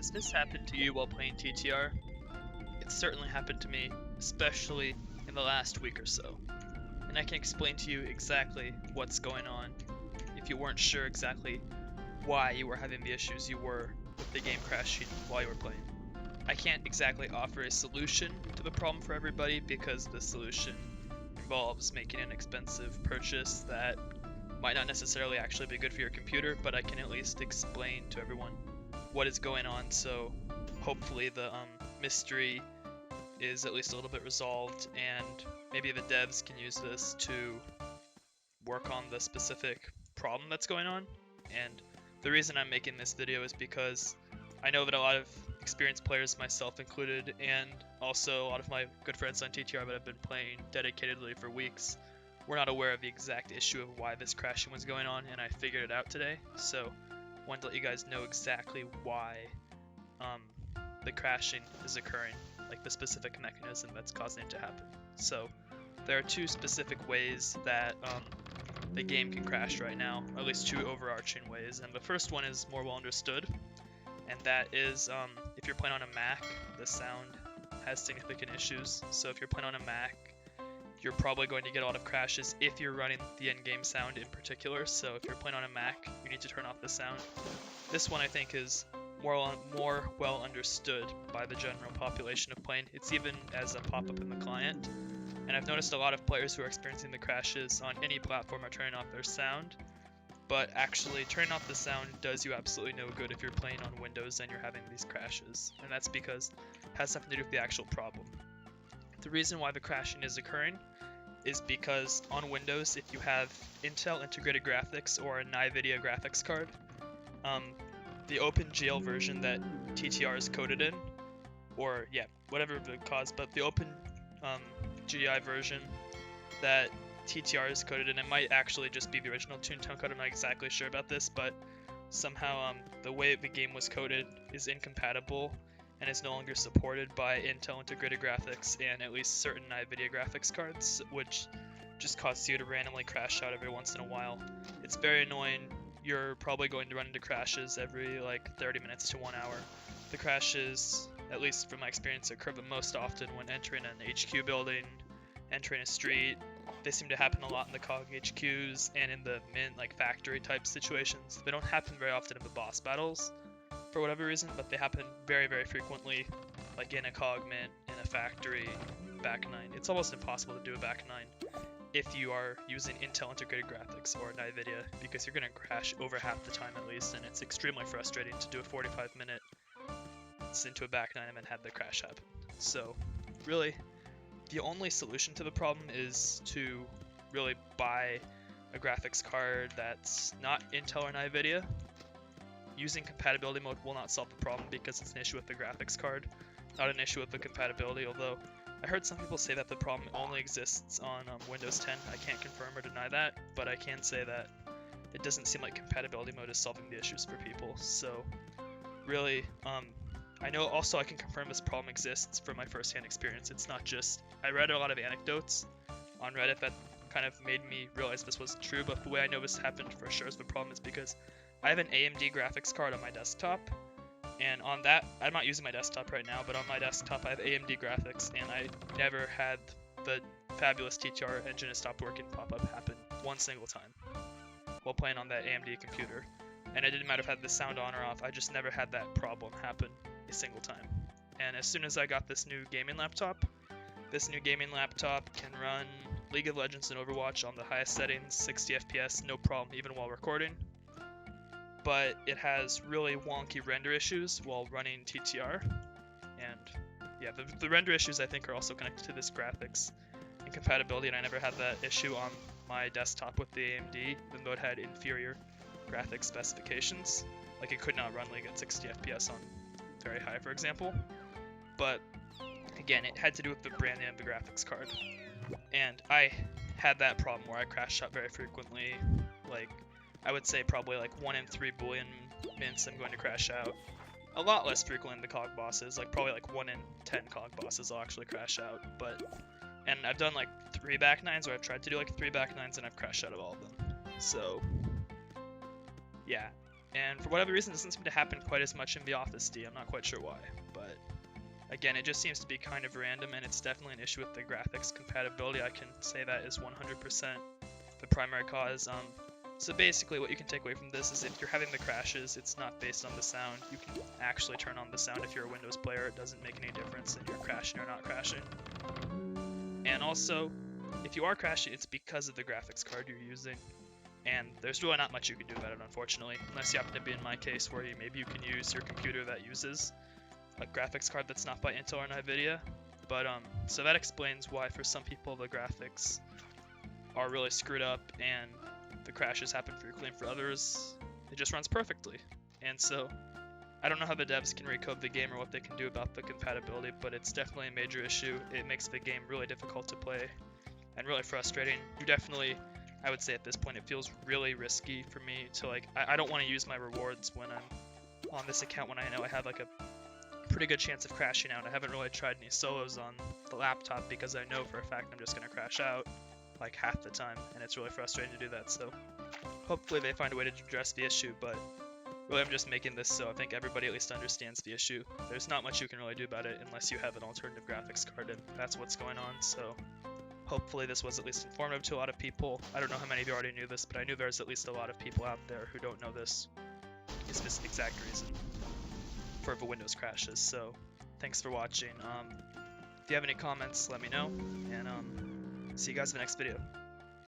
Has this happened to you while playing TTR? It certainly happened to me, especially in the last week or so. And I can explain to you exactly what's going on if you weren't sure exactly why you were having the issues you were with the game crashing while you were playing. I can't exactly offer a solution to the problem for everybody because the solution involves making an expensive purchase that might not necessarily actually be good for your computer, but I can at least explain to everyone what is going on, so hopefully the mystery is at least a little bit resolved, and maybe the devs can use this to work on the specific problem that's going on. And the reason I'm making this video is because I know that a lot of experienced players, myself included, and also a lot of my good friends on TTR that have been playing dedicatedly for weeks, were not aware of the exact issue of why this crashing was going on, and I figured it out today. So I wanted to let you guys know exactly why the crashing is occurring, like the specific mechanism that's causing it to happen. So there are two specific ways that the game can crash right now, or at least two overarching ways, and the first one is more well understood, and that is if you're playing on a Mac, the sound has significant issues. So if you're playing on a Mac, you're probably going to get a lot of crashes if you're running the in-game sound in particular. So if you're playing on a Mac, you need to turn off the sound. This one I think is more well understood by the general population of playing. It's even as a pop-up in the client. And I've noticed a lot of players who are experiencing the crashes on any platform are turning off their sound. But actually, turning off the sound does you absolutely no good if you're playing on Windows and you're having these crashes. And that's because it has something to do with the actual problem. The reason why the crashing is occurring is because on Windows, if you have Intel integrated graphics or a NVIDIA graphics card, the OpenGL version that TTR is coded in, or yeah, whatever the cause, but the OpenGI version that TTR is coded in, it might actually just be the original Toontown code. I'm not exactly sure about this, but somehow the way the game was coded is incompatible and is no longer supported by Intel integrated graphics and at least certain NVIDIA graphics cards, which just causes you to randomly crash out every once in a while. It's very annoying. You're probably going to run into crashes every like 30 minutes to 1 hour. The crashes, at least from my experience, occur the most often when entering an HQ building, entering a street. They seem to happen a lot in the COG HQs and in the mint like factory type situations. They don't happen very often in the boss battles for whatever reason, but they happen very, very frequently, like in a COG mint, in a factory, back 9. It's almost impossible to do a back 9 if you are using Intel integrated graphics or NVIDIA, because you're going to crash over half the time at least, and it's extremely frustrating to do a 45-minute into a back 9 and then have the crash happen. So really, the only solution to the problem is to really buy a graphics card that's not Intel or NVIDIA. Using compatibility mode will not solve the problem because it's an issue with the graphics card, not an issue with the compatibility, although I heard some people say that the problem only exists on Windows 10. I can't confirm or deny that, but I can say that it doesn't seem like compatibility mode is solving the issues for people. So really, I know also I can confirm this problem exists from my first-hand experience. It's not just, I read a lot of anecdotes on Reddit that kind of made me realize this was true, but the way I know this happened for sure is the problem is because I have an AMD graphics card on my desktop, and on that, I'm not using my desktop right now, but on my desktop I have AMD graphics, and I never had the fabulous TTR engine has stopped working pop-up happen one single time while playing on that AMD computer. And it didn't matter if I had the sound on or off, I just never had that problem happen a single time. And as soon as I got this new gaming laptop can run League of Legends and Overwatch on the highest settings, 60 FPS, no problem, even while recording. But it has really wonky render issues while running TTR. And yeah, the render issues I think are also connected to this graphics incompatibility, and I never had that issue on my desktop with the AMD, even though it had inferior graphics specifications. Like it could not run League at 60 FPS on very high, for example. But again, it had to do with the brand name of the graphics card. And I had that problem where I crashed out very frequently. Like, I would say probably like 1 in 3 Boolean mints I'm going to crash out. A lot less frequently in the COG bosses, like probably like 1 in 10 COG bosses I'll actually crash out. And I've done like 3 back 9s, or I've tried to do like 3 back 9s, and I've crashed out of all of them. So yeah, And for whatever reason, it doesn't seem to happen quite as much in the Office D. I'm not quite sure why, but again, it just seems to be kind of random, and it's definitely an issue with the graphics compatibility. I can say that is 100% the primary cause. So basically what you can take away from this is if you're having the crashes, it's not based on the sound. You can actually turn on the sound if you're a Windows player. It doesn't make any difference if you're crashing or not crashing. And also, if you are crashing, it's because of the graphics card you're using. And there's really not much you can do about it, unfortunately, unless you happen to be in my case where maybe you can use your computer that uses a graphics card that's not by Intel or NVIDIA. But so that explains why for some people the graphics are really screwed up and the crashes happen frequently. For others, it just runs perfectly. And so I don't know how the devs can recode the game or what they can do about the compatibility, but it's definitely a major issue. It makes the game really difficult to play and really frustrating. You definitely, I would say at this point, it feels really risky for me to I don't want to use my rewards when I'm on this account when I know I have like a pretty good chance of crashing out. I haven't really tried any solos on the laptop because I know for a fact I'm just going to crash out like half the time, and it's really frustrating to do that. So hopefully they find a way to address the issue, but really I'm just making this so I think everybody at least understands the issue. There's not much you can really do about it unless you have an alternative graphics card, and that's what's going on. So hopefully this was at least informative to a lot of people. I don't know how many of you already knew this, but I knew there's at least a lot of people out there who don't know this. It's this exact reason for the Windows crashes. So thanks for watching. If you have any comments, let me know, and see you guys in the next video.